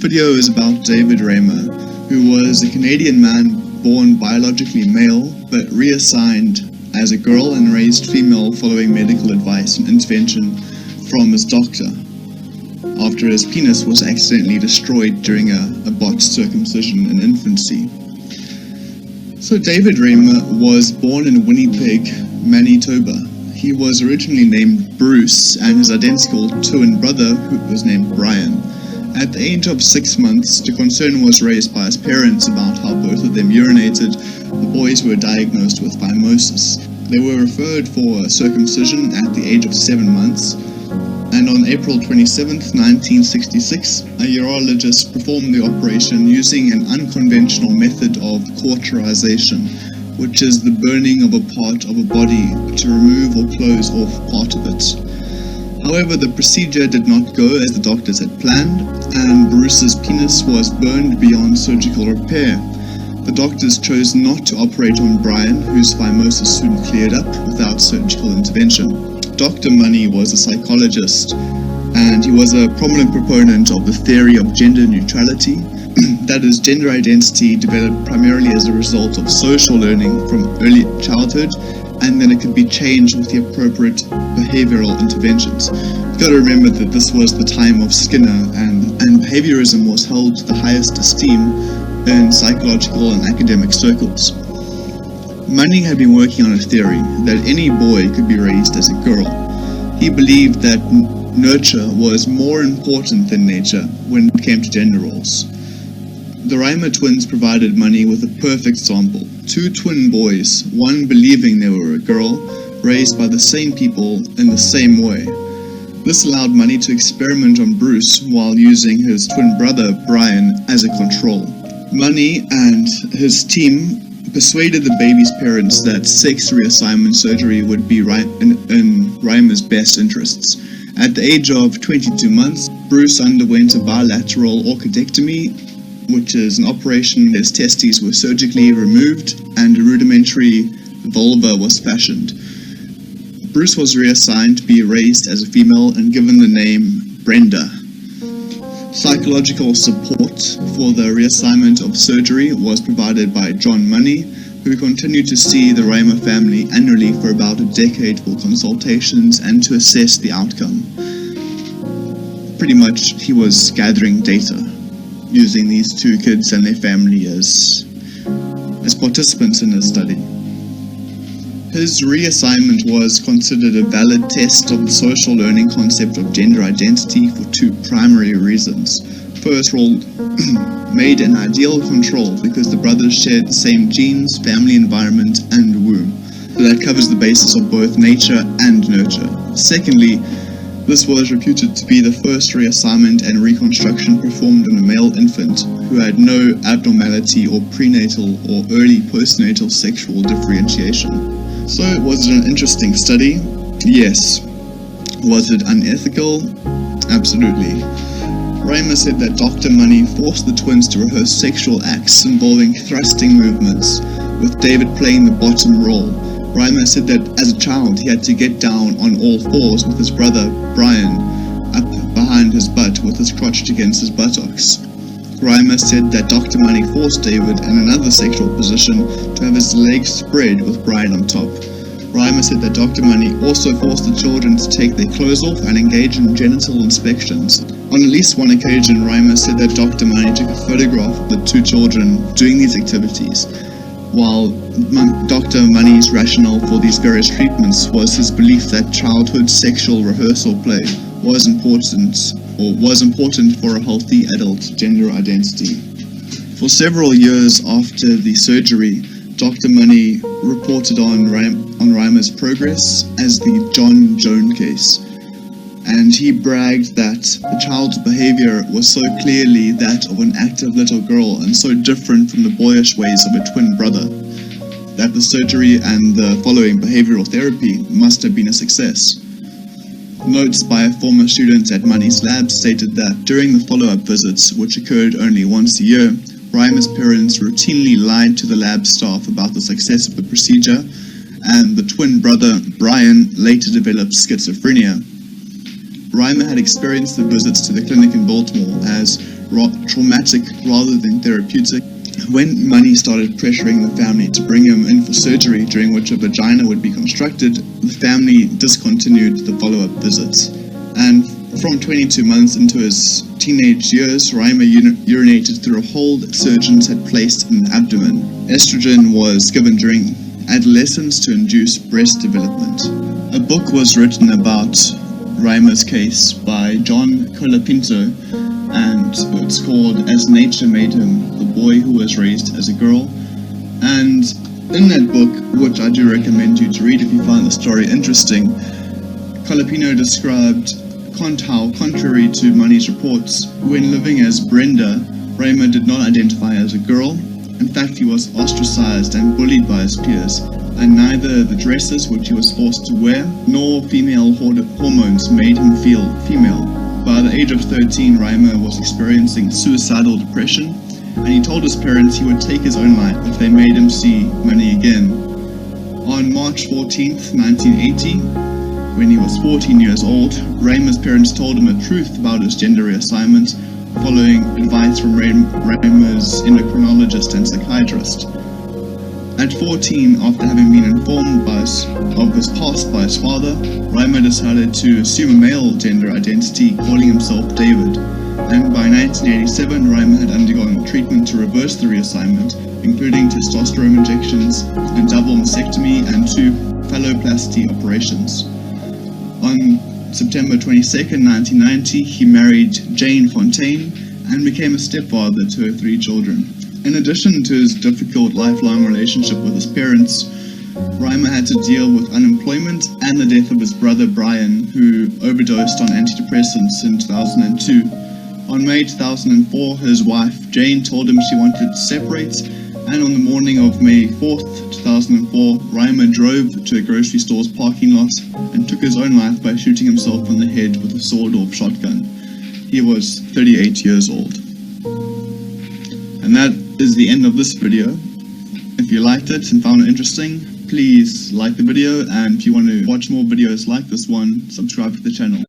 Video is about David Reimer, who was a Canadian man born biologically male but reassigned as a girl and raised female following medical advice and intervention from his doctor after his penis was accidentally destroyed during a botched circumcision in infancy. So David Reimer was born in Winnipeg, Manitoba. He was originally named Bruce, and his identical twin brother, who was named Brian. At the age of 6 months, the concern was raised by his parents about how both of them urinated. The boys were diagnosed with phimosis. They were referred for circumcision at the age of 7 months, and on April 27, 1966, a urologist performed the operation using an unconventional method of cauterization, which is the burning of a part of a body to remove or close off part of it. However, the procedure did not go as the doctors had planned, and Bruce's penis was burned beyond surgical repair. The doctors chose not to operate on Brian, whose phimosis soon cleared up without surgical intervention. Dr. Money was a psychologist, and he was a prominent proponent of the theory of gender neutrality. That is, gender identity developed primarily as a result of social learning from early childhood, and then it could be changed with the appropriate behavioral interventions. You've got to remember that this was the time of Skinner, and behaviorism was held to the highest esteem in psychological and academic circles. Money had been working on a theory that any boy could be raised as a girl. He believed that nurture was more important than nature when it came to gender roles. The Reimer twins provided Money with a perfect sample. 2 twin boys, one believing they were a girl, raised by the same people in the same way. This allowed Money to experiment on Bruce while using his twin brother Brian as a control. Money and his team persuaded the baby's parents that sex reassignment surgery would be in Reimer's best interests. At the age of 22 months, Bruce underwent a bilateral orchidectomy, which is an operation where his testes were surgically removed and a rudimentary vulva was fashioned. Bruce was reassigned to be raised as a female and given the name Brenda. Psychological support for the reassignment of surgery was provided by John Money, who continued to see the Reimer family annually for about a decade for consultations and to assess the outcome. Pretty much, he was gathering data, using these 2 kids and their family as participants in his study. His reassignment was considered a valid test of the social learning concept of gender identity for 2 primary reasons. First of all, made an ideal control because the brothers shared the same genes, family environment, and womb. So that covers the basis of both nature and nurture. Secondly, this was reputed to be the first reassignment and reconstruction performed on a male infant who had no abnormality or prenatal or early postnatal sexual differentiation. So, was it an interesting study? Yes. Was it unethical? Absolutely. Reimer said that Dr. Money forced the twins to rehearse sexual acts involving thrusting movements, with David playing the bottom role. Reimer said that as a child he had to get down on all fours with his brother Brian up behind his butt with his crotch against his buttocks. Reimer said that Dr. Money forced David in another sexual position to have his legs spread with Brian on top. Reimer said that Dr. Money also forced the children to take their clothes off and engage in genital inspections. On at least one occasion, Reimer said that Dr. Money took a photograph of the 2 children doing these activities, while Dr. Money's rationale for these various treatments was his belief that childhood sexual rehearsal play was important for a healthy adult gender identity. For several years after the surgery, Dr. Money reported on Reimer's progress as the John Joan case, and he bragged that the child's behavior was so clearly that of an active little girl and so different from the boyish ways of a twin brother, that the surgery and the following behavioral therapy must have been a success. Notes by a former student at Money's lab stated that during the follow-up visits, which occurred only once a year, Reimer's parents routinely lied to the lab staff about the success of the procedure, and the twin brother, Brian, later developed schizophrenia. Reimer had experienced the visits to the clinic in Baltimore as traumatic rather than therapeutic. When money started pressuring the family to bring him in for surgery, during which a vagina would be constructed, the family discontinued the follow-up visits. And from 22 months into his teenage years, Reimer urinated through a hole that surgeons had placed in the abdomen. Estrogen was given during adolescence to induce breast development. A book was written about Reimer's case by John Colapinto, and it's called As Nature Made Him, the Boy Who Was Raised as a Girl. And in that book, which I do recommend you to read if you find the story interesting, Colapinto described how, contrary to Money's reports, when living as Brenda, Reimer did not identify as a girl. In fact, he was ostracized and bullied by his peers, and neither the dresses which he was forced to wear nor female hormones made him feel female. By the age of 13, Reimer was experiencing suicidal depression, and he told his parents he would take his own life if they made him see Money again. On March 14th, 1980, when he was 14 years old, Reimer's parents told him the truth about his gender reassignment, following advice from Reimer's endocrinologist and psychiatrist. At 14, after having been informed of his past by his father, Reimer decided to assume a male gender identity, calling himself David. And by 1987, Reimer had undergone treatment to reverse the reassignment, including testosterone injections, a double mastectomy, and 2 phalloplasty operations. On September 22nd, 1990, he married Jane Fontaine and became a stepfather to her 3 children. In addition to his difficult lifelong relationship with his parents, Reimer had to deal with unemployment and the death of his brother Brian, who overdosed on antidepressants in 2002. On May 2004, his wife Jane told him she wanted to separate, and on the morning of May 4th, 2004, Reimer drove to a grocery store's parking lot and took his own life by shooting himself in the head with a sawed-off shotgun. He was 38 years old. And that is the end of this video. If you liked it and found it interesting, please like the video, and if you want to watch more videos like this one, subscribe to the channel.